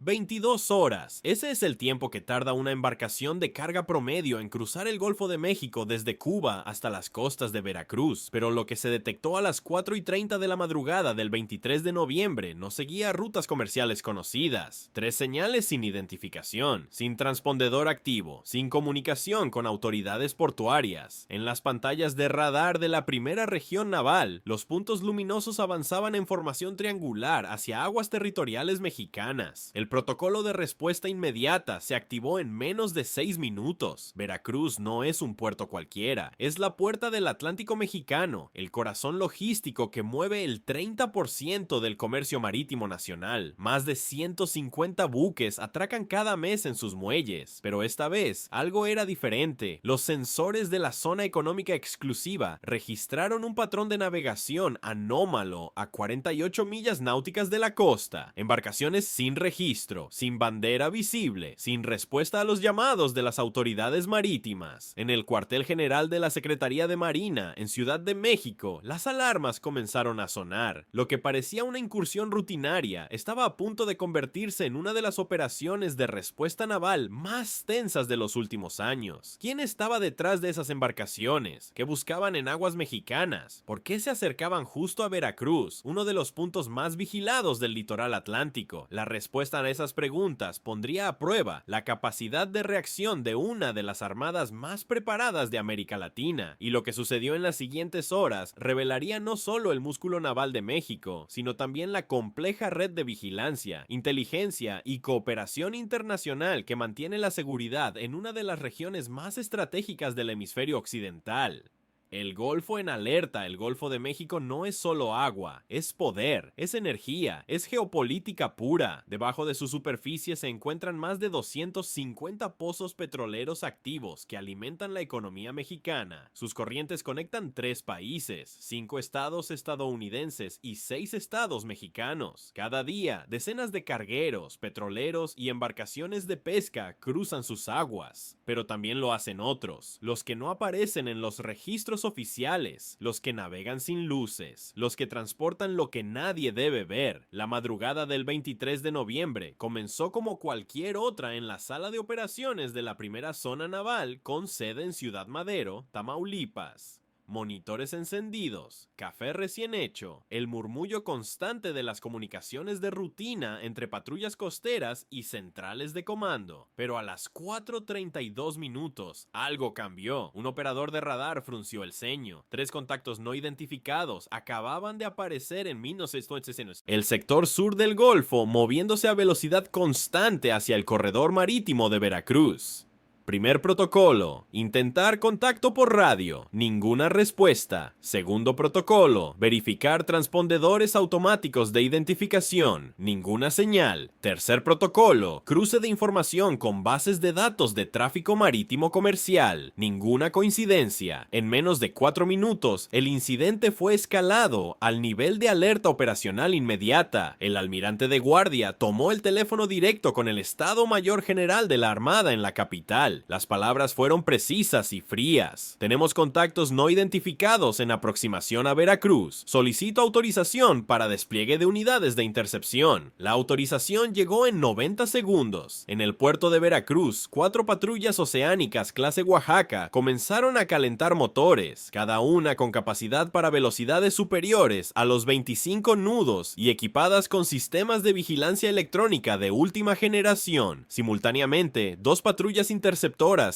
22 horas. Ese es el tiempo que tarda una embarcación de carga promedio en cruzar el Golfo de México desde Cuba hasta las costas de Veracruz, pero lo que se detectó a las 4:30 de la madrugada del 23 de noviembre no seguía rutas comerciales conocidas. 3 señales sin identificación, sin transpondedor activo, sin comunicación con autoridades portuarias. En las pantallas de radar de la primera región naval, los puntos luminosos avanzaban en formación triangular hacia aguas territoriales mexicanas. El protocolo de respuesta inmediata se activó en menos de 6 minutos. Veracruz no es un puerto cualquiera, es la puerta del Atlántico mexicano, el corazón logístico que mueve el 30% del comercio marítimo nacional. Más de 150 buques atracan cada mes en sus muelles, pero esta vez algo era diferente. Los sensores de la zona económica exclusiva registraron un patrón de navegación anómalo a 48 millas náuticas de la costa. Embarcaciones sin registro, sin bandera visible, sin respuesta a los llamados de las autoridades marítimas. En el cuartel general de la Secretaría de Marina, en Ciudad de México, las alarmas comenzaron a sonar. Lo que parecía una incursión rutinaria estaba a punto de convertirse en una de las operaciones de respuesta naval más tensas de los últimos años. ¿Quién estaba detrás de esas embarcaciones? ¿Qué buscaban en aguas mexicanas? ¿Por qué se acercaban justo a Veracruz, uno de los puntos más vigilados del litoral atlántico? La respuesta a esas preguntas pondría a prueba la capacidad de reacción de una de las armadas más preparadas de América Latina, y lo que sucedió en las siguientes horas revelaría no solo el músculo naval de México, sino también la compleja red de vigilancia, inteligencia y cooperación internacional que mantiene la seguridad en una de las regiones más estratégicas del hemisferio occidental. El Golfo en alerta, el Golfo de México no es solo agua, es poder, es energía, es geopolítica pura. Debajo de su superficie se encuentran más de 250 pozos petroleros activos que alimentan la economía mexicana. Sus corrientes conectan 3 países, 5 estados estadounidenses y 6 estados mexicanos. Cada día, decenas de cargueros, petroleros y embarcaciones de pesca cruzan sus aguas, pero también lo hacen otros, los que no aparecen en los registros oficiales, los que navegan sin luces, los que transportan lo que nadie debe ver. La madrugada del 23 de noviembre comenzó como cualquier otra en la sala de operaciones de la primera zona naval con sede en Ciudad Madero, Tamaulipas. Monitores encendidos, café recién hecho, el murmullo constante de las comunicaciones de rutina entre patrullas costeras y centrales de comando. Pero a las 4:32 minutos, algo cambió. Un operador de radar frunció el ceño. 3 contactos no identificados acababan de aparecer en 1900 el sector sur del Golfo, moviéndose a velocidad constante hacia el corredor marítimo de Veracruz. Primer protocolo, intentar contacto por radio, ninguna respuesta. Segundo protocolo, verificar transpondedores automáticos de identificación, ninguna señal. Tercer protocolo, cruce de información con bases de datos de tráfico marítimo comercial, ninguna coincidencia. En menos de 4 minutos, el incidente fue escalado al nivel de alerta operacional inmediata. El almirante de guardia tomó el teléfono directo con el Estado Mayor General de la Armada en la capital. Las palabras fueron precisas y frías. Tenemos contactos no identificados en aproximación a Veracruz. Solicito autorización para despliegue de unidades de intercepción. La autorización llegó en 90 segundos. En el puerto de Veracruz, 4 patrullas oceánicas clase Oaxaca comenzaron a calentar motores, cada una con capacidad para velocidades superiores a los 25 nudos y equipadas con sistemas de vigilancia electrónica de última generación. Simultáneamente, 2 patrullas interceptoras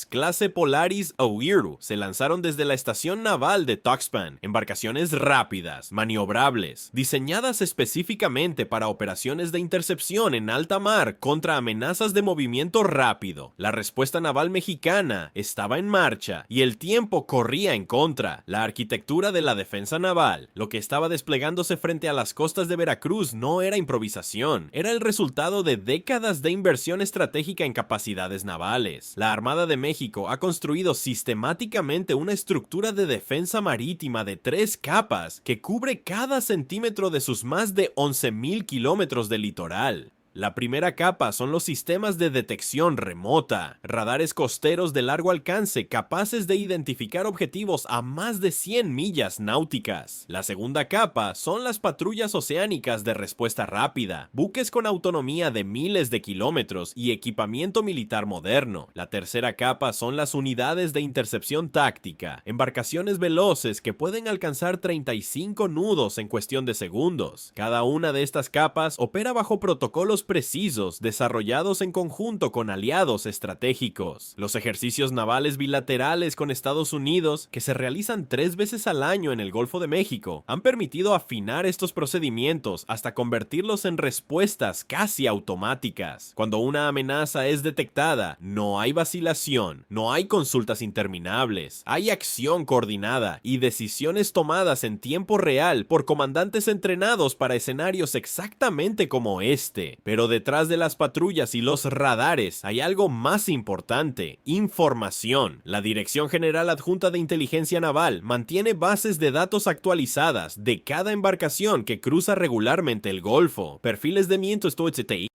clase Polaris Oiru se lanzaron desde la estación naval de Tuxpan, embarcaciones rápidas, maniobrables, diseñadas específicamente para operaciones de intercepción en alta mar contra amenazas de movimiento rápido. La respuesta naval mexicana estaba en marcha y el tiempo corría en contra. La arquitectura de la defensa naval, lo que estaba desplegándose frente a las costas de Veracruz, no era improvisación, era el resultado de décadas de inversión estratégica en capacidades navales. La Armada de México ha construido sistemáticamente una estructura de defensa marítima de 3 capas que cubre cada centímetro de sus más de 11,000 kilómetros de litoral. La primera capa son los sistemas de detección remota, radares costeros de largo alcance capaces de identificar objetivos a más de 100 millas náuticas. La segunda capa son las patrullas oceánicas de respuesta rápida, buques con autonomía de miles de kilómetros y equipamiento militar moderno. La tercera capa son las unidades de intercepción táctica, embarcaciones veloces que pueden alcanzar 35 nudos en cuestión de segundos. Cada una de estas capas opera bajo protocolos precisos desarrollados en conjunto con aliados estratégicos. Los ejercicios navales bilaterales con Estados Unidos, que se realizan 3 veces al año en el Golfo de México, han permitido afinar estos procedimientos hasta convertirlos en respuestas casi automáticas. Cuando una amenaza es detectada, no hay vacilación, no hay consultas interminables, hay acción coordinada y decisiones tomadas en tiempo real por comandantes entrenados para escenarios exactamente como este. Pero detrás de las patrullas y los radares hay algo más importante: información. La Dirección General Adjunta de Inteligencia Naval mantiene bases de datos actualizadas de cada embarcación que cruza regularmente el Golfo, perfiles de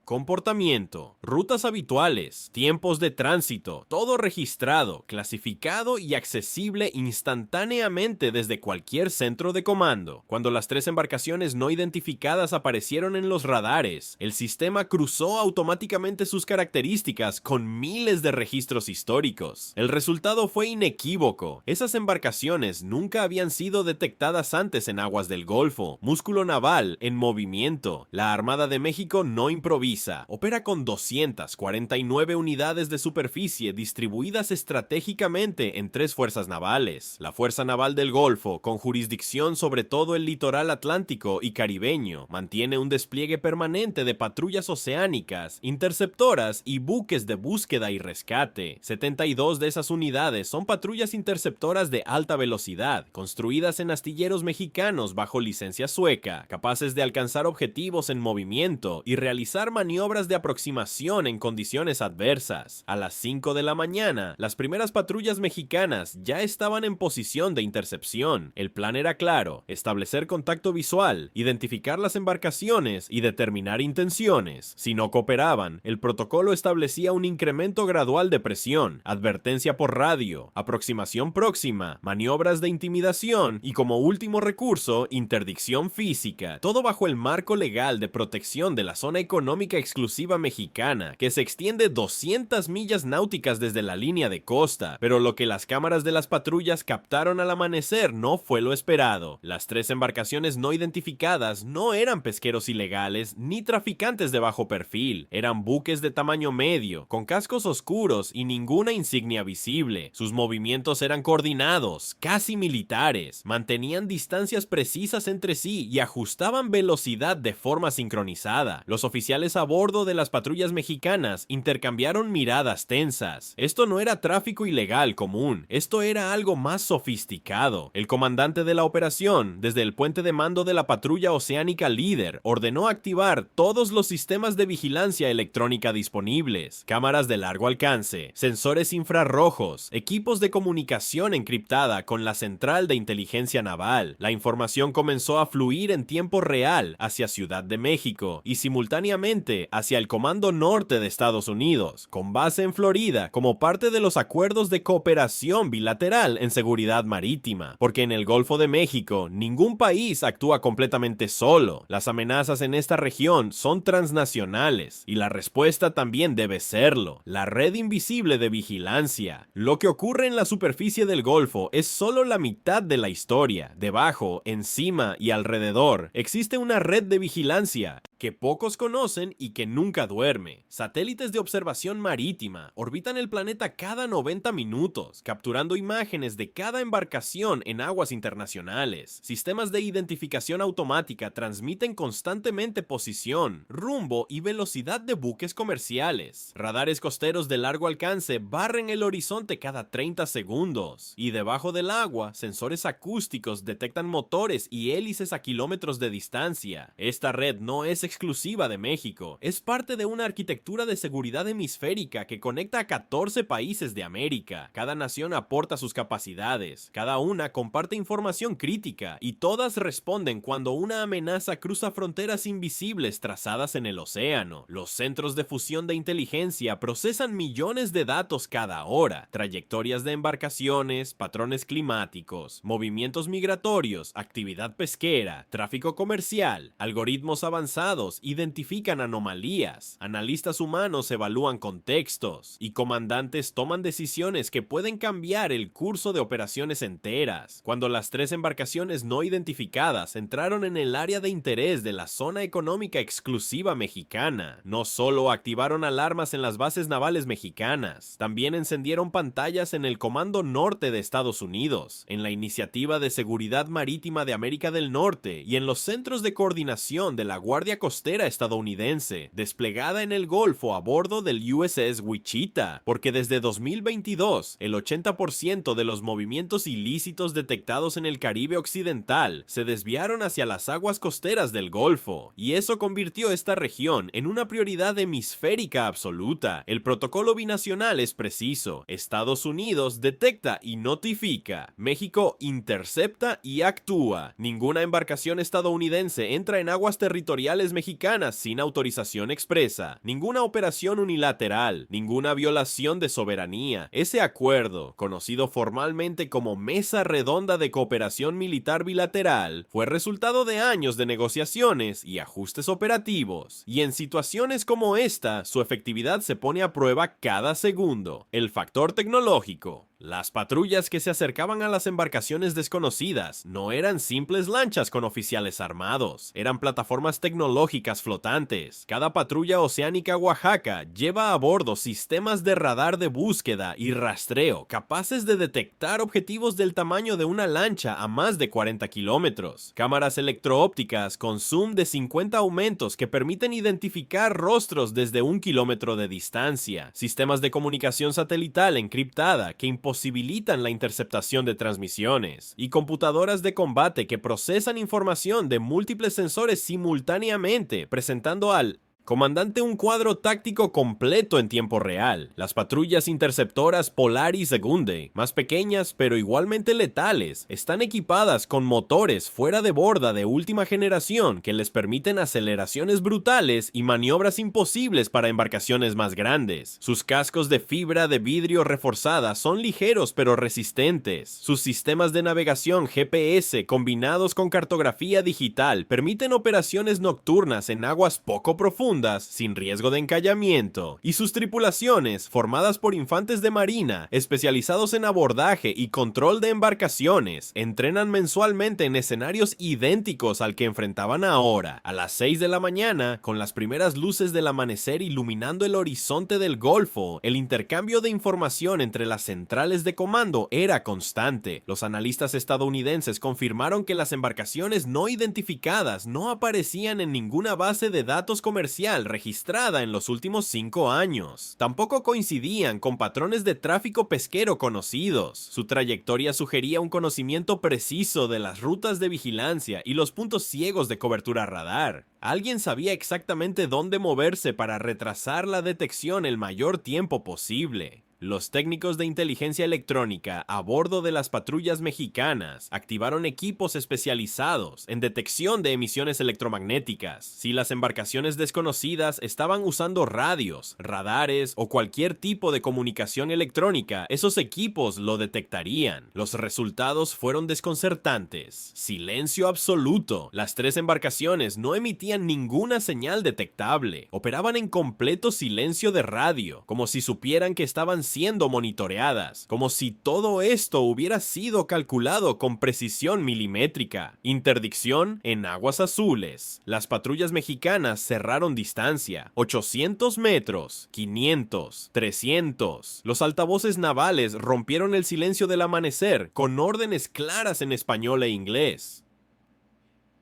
comportamiento, rutas habituales, tiempos de tránsito, todo registrado, clasificado y accesible instantáneamente desde cualquier centro de comando. Cuando las 3 embarcaciones no identificadas aparecieron en los radares, el sistema cruzó automáticamente sus características con miles de registros históricos. El resultado fue inequívoco: esas embarcaciones nunca habían sido detectadas antes en aguas del Golfo. Músculo naval en movimiento. La Armada de México no improvisa. Opera con 249 unidades de superficie distribuidas estratégicamente en 3 fuerzas navales. La Fuerza Naval del Golfo, con jurisdicción sobre todo el litoral atlántico y caribeño, mantiene un despliegue permanente de patrullas oceánicas, interceptoras y buques de búsqueda y rescate. 72 de esas unidades son patrullas interceptoras de alta velocidad, construidas en astilleros mexicanos bajo licencia sueca, capaces de alcanzar objetivos en movimiento y realizar maniobras de aproximación en condiciones adversas. A las 5 de la mañana, las primeras patrullas mexicanas ya estaban en posición de intercepción. El plan era claro: establecer contacto visual, identificar las embarcaciones y determinar intenciones. Si no cooperaban, el protocolo establecía un incremento gradual de presión, advertencia por radio, aproximación próxima, maniobras de intimidación y, como último recurso, interdicción física. Todo bajo el marco legal de protección de la zona económica exclusiva mexicana, que se extiende 200 millas náuticas desde la línea de costa. Pero lo que las cámaras de las patrullas captaron al amanecer no fue lo esperado. Las 3 embarcaciones no identificadas no eran pesqueros ilegales ni traficantes de bajo perfil. Eran buques de tamaño medio, con cascos oscuros y ninguna insignia visible. Sus movimientos eran coordinados, casi militares, mantenían distancias precisas entre sí y ajustaban velocidad de forma sincronizada. Los oficiales a bordo de las patrullas mexicanas intercambiaron miradas tensas. Esto no era tráfico ilegal común, esto era algo más sofisticado. El comandante de la operación, desde el puente de mando de la patrulla oceánica líder, ordenó activar todos los sistemas de vigilancia electrónica disponibles: cámaras de largo alcance, sensores infrarrojos, equipos de comunicación encriptada con la central de inteligencia naval. La información comenzó a fluir en tiempo real hacia Ciudad de México y simultáneamente hacia el Comando Norte de Estados Unidos, con base en Florida, como parte de los acuerdos de cooperación bilateral en seguridad marítima. Porque en el Golfo de México, ningún país actúa completamente solo. Las amenazas en esta región son transnacionales y la respuesta también debe serlo: la red invisible de vigilancia. Lo que ocurre en la superficie del Golfo es solo la mitad de la historia. Debajo, encima y alrededor existe una red de vigilancia que pocos conocen y que nunca duerme. Satélites de observación marítima orbitan el planeta cada 90 minutos, capturando imágenes de cada embarcación en aguas internacionales. Sistemas de identificación automática transmiten constantemente posición, rumbo y velocidad de buques comerciales. Radares costeros de largo alcance barren el horizonte cada 30 segundos. Y debajo del agua, sensores acústicos detectan motores y hélices a kilómetros de distancia. Esta red no es exclusiva de México, es parte de una arquitectura de seguridad hemisférica que conecta a 14 países de América. Cada nación aporta sus capacidades, cada una comparte información crítica y todas responden cuando una amenaza cruza fronteras invisibles trazadas en el océano. Los centros de fusión de inteligencia procesan millones de datos cada hora, trayectorias de embarcaciones, patrones climáticos, movimientos migratorios, actividad pesquera, tráfico comercial, algoritmos avanzados identifican anomalías, analistas humanos evalúan contextos y comandantes toman decisiones que pueden cambiar el curso de operaciones enteras. Cuando las 3 embarcaciones no identificadas entraron en el área de interés de la zona económica exclusiva mexicana, no solo activaron alarmas en las bases navales mexicanas, también encendieron pantallas en el Comando Norte de Estados Unidos, en la Iniciativa de Seguridad Marítima de América del Norte y en los centros de coordinación de la Guardia Costera estadounidense, desplegada en el Golfo a bordo del USS Wichita, porque desde 2022, el 80% de los movimientos ilícitos detectados en el Caribe Occidental se desviaron hacia las aguas costeras del Golfo, y eso convirtió esta región en una prioridad hemisférica absoluta. El protocolo binacional es preciso: Estados Unidos detecta y notifica, México intercepta y actúa. Ninguna embarcación estadounidense entra en aguas territoriales mexicanas sin autorización expresa, ninguna operación unilateral, ninguna violación de soberanía. Ese acuerdo, conocido formalmente como Mesa Redonda de Cooperación Militar Bilateral, fue resultado de años de negociaciones y ajustes operativos, y en situaciones como esta, su efectividad se pone a prueba cada segundo. El factor tecnológico. Las patrullas que se acercaban a las embarcaciones desconocidas no eran simples lanchas con oficiales armados, eran plataformas tecnológicas flotantes. Cada patrulla oceánica Oaxaca lleva a bordo sistemas de radar de búsqueda y rastreo capaces de detectar objetivos del tamaño de una lancha a más de 40 kilómetros, cámaras electroópticas con zoom de 50 aumentos que permiten identificar rostros desde 1 kilómetro de distancia, sistemas de comunicación satelital encriptada que posibilitan la interceptación de transmisiones, y computadoras de combate que procesan información de múltiples sensores simultáneamente, presentando al comandante un cuadro táctico completo en tiempo real. Las patrullas interceptoras Polaris Secunde, más pequeñas pero igualmente letales, están equipadas con motores fuera de borda de última generación que les permiten aceleraciones brutales y maniobras imposibles para embarcaciones más grandes. Sus cascos de fibra de vidrio reforzada son ligeros pero resistentes. Sus sistemas de navegación GPS combinados con cartografía digital permiten operaciones nocturnas en aguas poco profundas sin riesgo de encallamiento, y sus tripulaciones, formadas por infantes de marina especializados en abordaje y control de embarcaciones, entrenan mensualmente en escenarios idénticos al que enfrentaban ahora. A las 6 de la mañana, con las primeras luces del amanecer iluminando el horizonte del Golfo, el intercambio de información entre las centrales de comando era constante. Los analistas estadounidenses confirmaron que las embarcaciones no identificadas no aparecían en ninguna base de datos comercial registrada en los últimos 5 años. Tampoco coincidían con patrones de tráfico pesquero conocidos. Su trayectoria sugería un conocimiento preciso de las rutas de vigilancia y los puntos ciegos de cobertura radar. Alguien sabía exactamente dónde moverse para retrasar la detección el mayor tiempo posible. Los técnicos de inteligencia electrónica a bordo de las patrullas mexicanas activaron equipos especializados en detección de emisiones electromagnéticas. Si las embarcaciones desconocidas estaban usando radios, radares o cualquier tipo de comunicación electrónica, esos equipos lo detectarían. Los resultados fueron desconcertantes. Silencio absoluto. Las 3 embarcaciones no emitían ninguna señal detectable. Operaban en completo silencio de radio, como si supieran que estaban siendo monitoreadas, como si todo esto hubiera sido calculado con precisión milimétrica. Interdicción en aguas azules. Las patrullas mexicanas cerraron distancia: 800 metros, 500, 300. Los altavoces navales rompieron el silencio del amanecer con órdenes claras en español e inglés.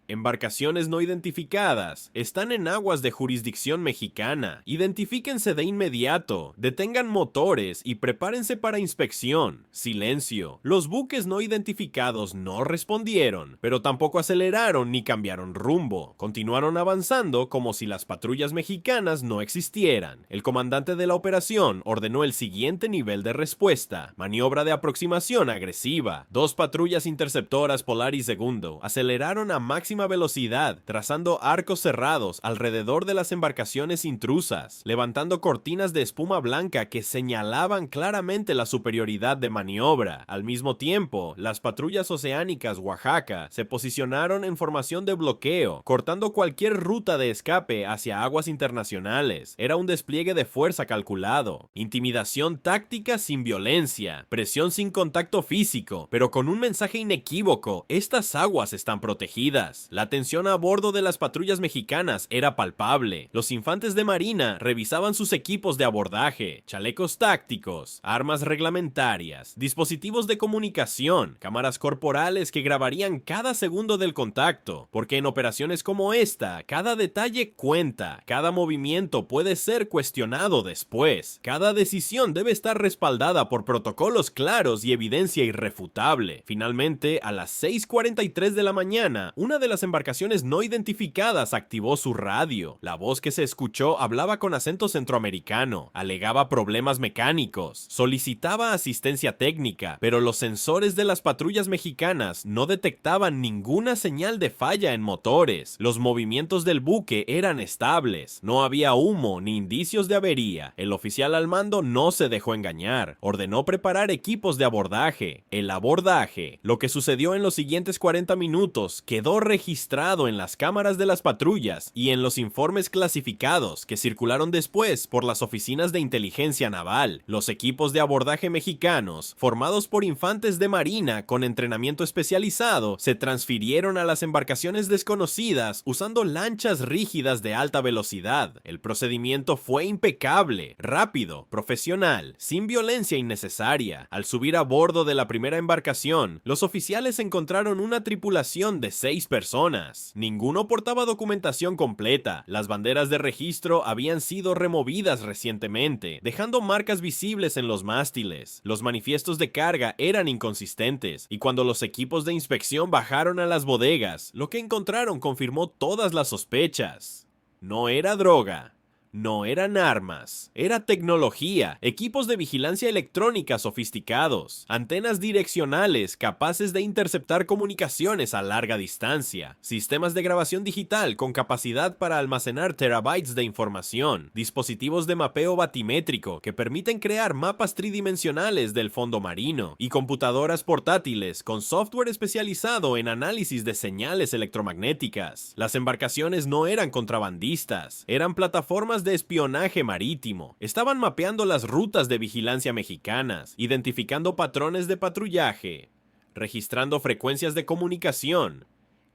Embarcaciones no identificadas están en aguas de jurisdicción mexicana. Identifíquense de inmediato, detengan motores y prepárense para inspección. Silencio. Los buques no identificados no respondieron, pero tampoco aceleraron ni cambiaron rumbo. Continuaron avanzando como si las patrullas mexicanas no existieran. El comandante de la operación ordenó el siguiente nivel de respuesta: maniobra de aproximación agresiva. 2 patrullas interceptoras Polaris Segundo aceleraron a máxima máxima velocidad, trazando arcos cerrados alrededor de las embarcaciones intrusas, levantando cortinas de espuma blanca que señalaban claramente la superioridad de maniobra. Al mismo tiempo, las patrullas oceánicas Oaxaca se posicionaron en formación de bloqueo, cortando cualquier ruta de escape hacia aguas internacionales. Era un despliegue de fuerza calculado, intimidación táctica sin violencia, presión sin contacto físico, pero con un mensaje inequívoco: estas aguas están protegidas. La tensión a bordo de las patrullas mexicanas era palpable. Los infantes de marina revisaban sus equipos de abordaje, chalecos tácticos, armas reglamentarias, dispositivos de comunicación, cámaras corporales que grabarían cada segundo del contacto, porque en operaciones como esta, cada detalle cuenta, cada movimiento puede ser cuestionado después, cada decisión debe estar respaldada por protocolos claros y evidencia irrefutable. Finalmente, a las 6:43 de la mañana, una de las embarcaciones no identificadas activó su radio. La voz que se escuchó hablaba con acento centroamericano, alegaba problemas mecánicos, solicitaba asistencia técnica, pero los sensores de las patrullas mexicanas no detectaban ninguna señal de falla en motores. Los movimientos del buque eran estables, no había humo ni indicios de avería. El oficial al mando no se dejó engañar, ordenó preparar equipos de abordaje. El abordaje, lo que sucedió en los siguientes 40 minutos, quedó registrado en las cámaras de las patrullas y en los informes clasificados que circularon después por las oficinas de inteligencia naval. Los equipos de abordaje mexicanos, formados por infantes de marina con entrenamiento especializado, se transfirieron a las embarcaciones desconocidas usando lanchas rígidas de alta velocidad. El procedimiento fue impecable, rápido, profesional, sin violencia innecesaria. Al subir a bordo de la primera embarcación, los oficiales encontraron una tripulación de 6 personas. Ninguno portaba documentación completa. Las banderas de registro habían sido removidas recientemente, dejando marcas visibles en los mástiles. Los manifiestos de carga eran inconsistentes, y cuando los equipos de inspección bajaron a las bodegas, lo que encontraron confirmó todas las sospechas. No era droga. No eran armas, era tecnología, equipos de vigilancia electrónica sofisticados, antenas direccionales capaces de interceptar comunicaciones a larga distancia, sistemas de grabación digital con capacidad para almacenar terabytes de información, dispositivos de mapeo batimétrico que permiten crear mapas tridimensionales del fondo marino, y computadoras portátiles con software especializado en análisis de señales electromagnéticas. Las embarcaciones no eran contrabandistas, eran plataformas de espionaje marítimo. Estaban mapeando las rutas de vigilancia mexicanas, identificando patrones de patrullaje, registrando frecuencias de comunicación,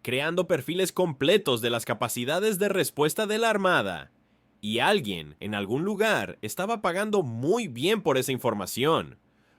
creando perfiles completos de las capacidades de respuesta de la Armada. Y alguien, en algún lugar, estaba pagando muy bien por esa información.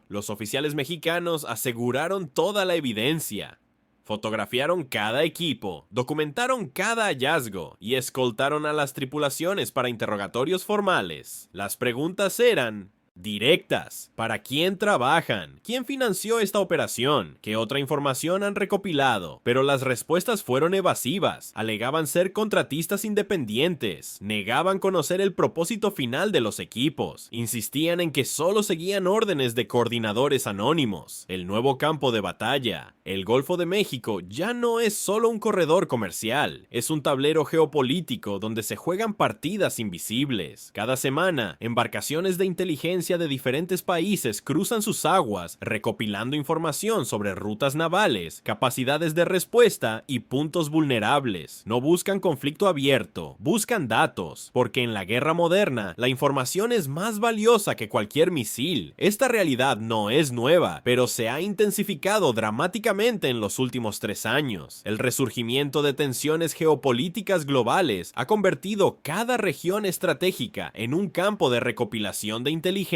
Los oficiales mexicanos aseguraron toda la evidencia. Fotografiaron cada equipo, documentaron cada hallazgo y escoltaron a las tripulaciones para interrogatorios formales. Las preguntas eran directas. ¿Para quién trabajan? ¿Quién financió esta operación? ¿Qué otra información han recopilado? Pero las respuestas fueron evasivas. Alegaban ser contratistas independientes. Negaban conocer el propósito final de los equipos. Insistían en que solo seguían órdenes de coordinadores anónimos. El nuevo campo de batalla. El Golfo de México ya no es solo un corredor comercial. Es un tablero geopolítico donde se juegan partidas invisibles. Cada semana, embarcaciones de inteligencia de diferentes países cruzan sus aguas, recopilando información sobre rutas navales, capacidades de respuesta y puntos vulnerables. No buscan conflicto abierto, buscan datos, porque en la guerra moderna, la información es más valiosa que cualquier misil. Esta realidad no es nueva, pero se ha intensificado dramáticamente en los últimos 3 años. El resurgimiento de tensiones geopolíticas globales ha convertido cada región estratégica en un campo de recopilación de inteligencia,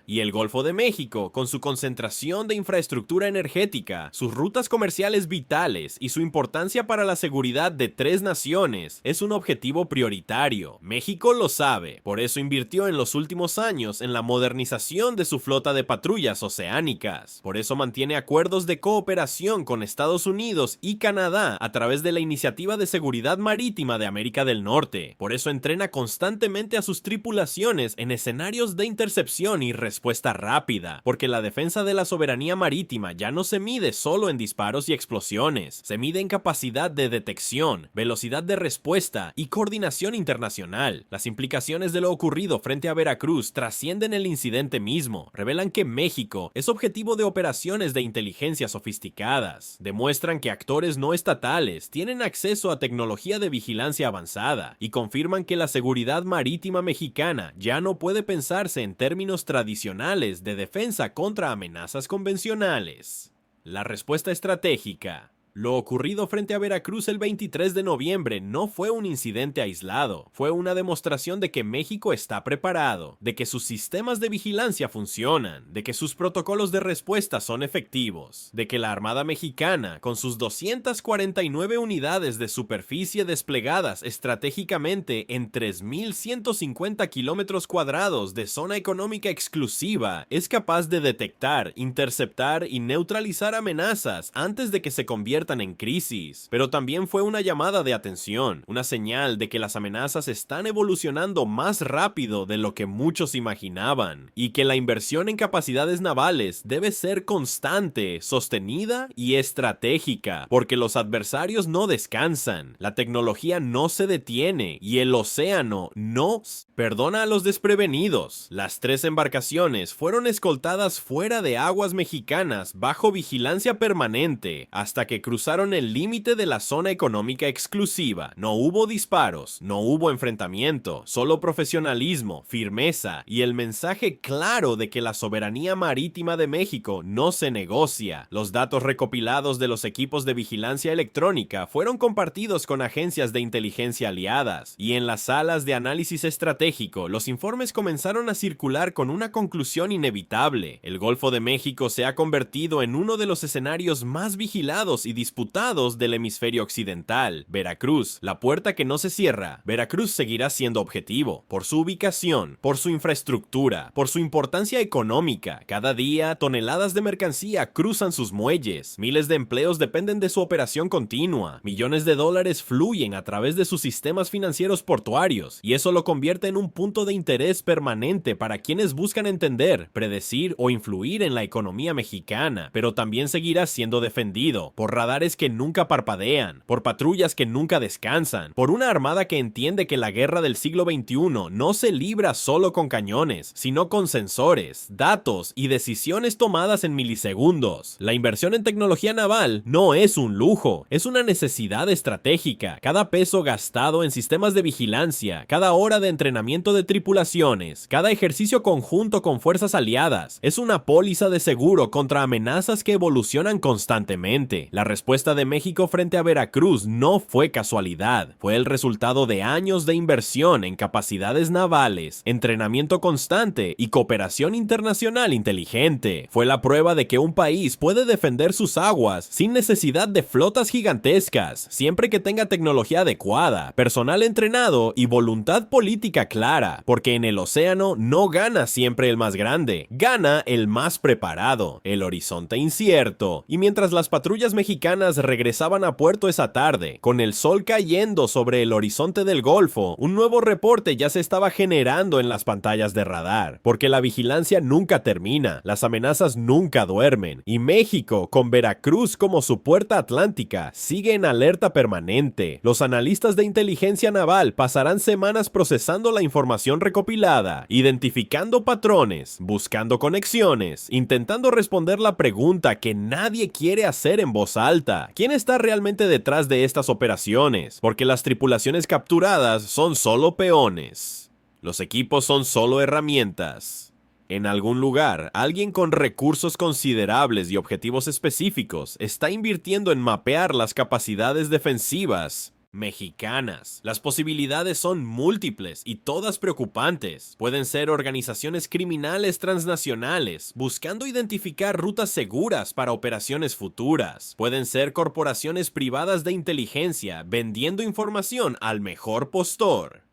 y el Golfo de México, con su concentración de infraestructura energética, sus rutas comerciales vitales y su importancia para la seguridad de 3 naciones, es un objetivo prioritario. México lo sabe, por eso invirtió en los últimos años en la modernización de su flota de patrullas oceánicas. Por eso mantiene acuerdos de cooperación con Estados Unidos y Canadá a través de la Iniciativa de Seguridad Marítima de América del Norte. Por eso entrena constantemente a sus tripulaciones en escenarios de intercepción percepción y respuesta rápida, porque la defensa de la soberanía marítima ya no se mide solo en disparos y explosiones, se mide en capacidad de detección, velocidad de respuesta y coordinación internacional. Las implicaciones de lo ocurrido frente a Veracruz trascienden el incidente mismo, revelan que México es objetivo de operaciones de inteligencia sofisticadas, demuestran que actores no estatales tienen acceso a tecnología de vigilancia avanzada y confirman que la seguridad marítima mexicana ya no puede pensarse en términos tradicionales de defensa contra amenazas convencionales. La respuesta estratégica. Lo ocurrido frente a Veracruz el 23 de noviembre no fue un incidente aislado, fue una demostración de que México está preparado, de que sus sistemas de vigilancia funcionan, de que sus protocolos de respuesta son efectivos, de que la Armada Mexicana, con sus 249 unidades de superficie desplegadas estratégicamente en 3.150 kilómetros cuadrados de zona económica exclusiva, es capaz de detectar, interceptar y neutralizar amenazas antes de que se conviertan en crisis, pero también fue una llamada de atención, una señal de que las amenazas están evolucionando más rápido de lo que muchos imaginaban, y que la inversión en capacidades navales debe ser constante, sostenida y estratégica, porque los adversarios no descansan, la tecnología no se detiene y el océano no perdona a los desprevenidos. Las 3 embarcaciones fueron escoltadas fuera de aguas mexicanas bajo vigilancia permanente hasta que cruzaron el límite de la zona económica exclusiva. No hubo disparos, no hubo enfrentamiento, solo profesionalismo, firmeza y el mensaje claro de que la soberanía marítima de México no se negocia. Los datos recopilados de los equipos de vigilancia electrónica fueron compartidos con agencias de inteligencia aliadas, y en las salas de análisis estratégico los informes comenzaron a circular con una conclusión inevitable. El Golfo de México se ha convertido en uno de los escenarios más vigilados y disputados del hemisferio occidental. Veracruz, la puerta que no se cierra. Veracruz seguirá siendo objetivo, por su ubicación, por su infraestructura, por su importancia económica. Cada día, toneladas de mercancía cruzan sus muelles, miles de empleos dependen de su operación continua, millones de dólares fluyen a través de sus sistemas financieros portuarios, y eso lo convierte en un punto de interés permanente para quienes buscan entender, predecir o influir en la economía mexicana, pero también seguirá siendo defendido por radares que nunca parpadean, por patrullas que nunca descansan, por una armada que entiende que la guerra del siglo XXI no se libra solo con cañones, sino con sensores, datos y decisiones tomadas en milisegundos. La inversión en tecnología naval no es un lujo, es una necesidad estratégica. Cada peso gastado en sistemas de vigilancia, cada hora de entrenamiento de tripulaciones, cada ejercicio conjunto con fuerzas aliadas, es una póliza de seguro contra amenazas que evolucionan constantemente. La respuesta de México frente a Veracruz no fue casualidad, fue el resultado de años de inversión en capacidades navales, entrenamiento constante y cooperación internacional inteligente. Fue la prueba de que un país puede defender sus aguas sin necesidad de flotas gigantescas, siempre que tenga tecnología adecuada, personal entrenado y voluntad política clara, porque en el océano no gana siempre el más grande, gana el más preparado, el horizonte incierto. Y mientras las patrullas mexicanas regresaban a puerto esa tarde, con el sol cayendo sobre el horizonte del Golfo, un nuevo reporte ya se estaba generando en las pantallas de radar, porque la vigilancia nunca termina, las amenazas nunca duermen, y México, con Veracruz como su puerta atlántica, sigue en alerta permanente. Los analistas de inteligencia naval pasarán semanas procesando la información recopilada, identificando patrones, buscando conexiones, intentando responder la pregunta que nadie quiere hacer en voz alta: ¿quién está realmente detrás de estas operaciones? Porque las tripulaciones capturadas son solo peones. Los equipos son solo herramientas. En algún lugar, alguien con recursos considerables y objetivos específicos está invirtiendo en mapear las capacidades defensivas mexicanas. Las posibilidades son múltiples y todas preocupantes. Pueden ser organizaciones criminales transnacionales buscando identificar rutas seguras para operaciones futuras. Pueden ser corporaciones privadas de inteligencia vendiendo información al mejor postor.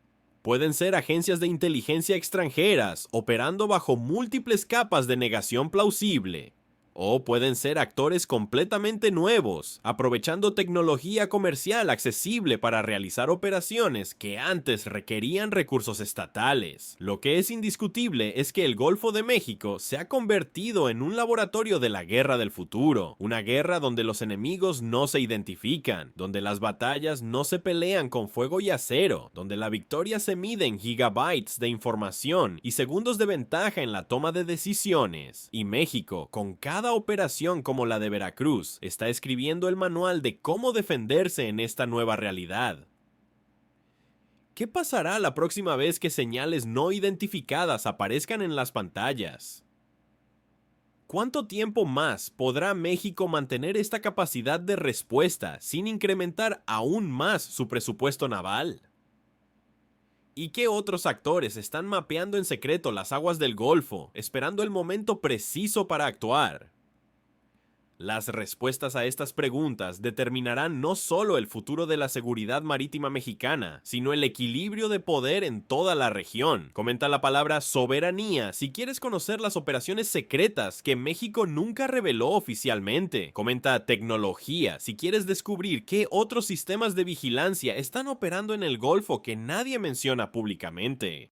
Pueden ser agencias de inteligencia extranjeras operando bajo múltiples capas de negación plausible. O pueden ser actores completamente nuevos, aprovechando tecnología comercial accesible para realizar operaciones que antes requerían recursos estatales. Lo que es indiscutible es que el Golfo de México se ha convertido en un laboratorio de la guerra del futuro, una guerra donde los enemigos no se identifican, donde las batallas no se pelean con fuego y acero, donde la victoria se mide en gigabytes de información y segundos de ventaja en la toma de decisiones. Y México, con cada operación como la de Veracruz, está escribiendo el manual de cómo defenderse en esta nueva realidad. ¿Qué pasará la próxima vez que señales no identificadas aparezcan en las pantallas? ¿Cuánto tiempo más podrá México mantener esta capacidad de respuesta sin incrementar aún más su presupuesto naval? ¿Y qué otros actores están mapeando en secreto las aguas del Golfo, esperando el momento preciso para actuar? Las respuestas a estas preguntas determinarán no solo el futuro de la seguridad marítima mexicana, sino el equilibrio de poder en toda la región. Comenta la palabra soberanía si quieres conocer las operaciones secretas que México nunca reveló oficialmente. Comenta tecnología si quieres descubrir qué otros sistemas de vigilancia están operando en el Golfo que nadie menciona públicamente.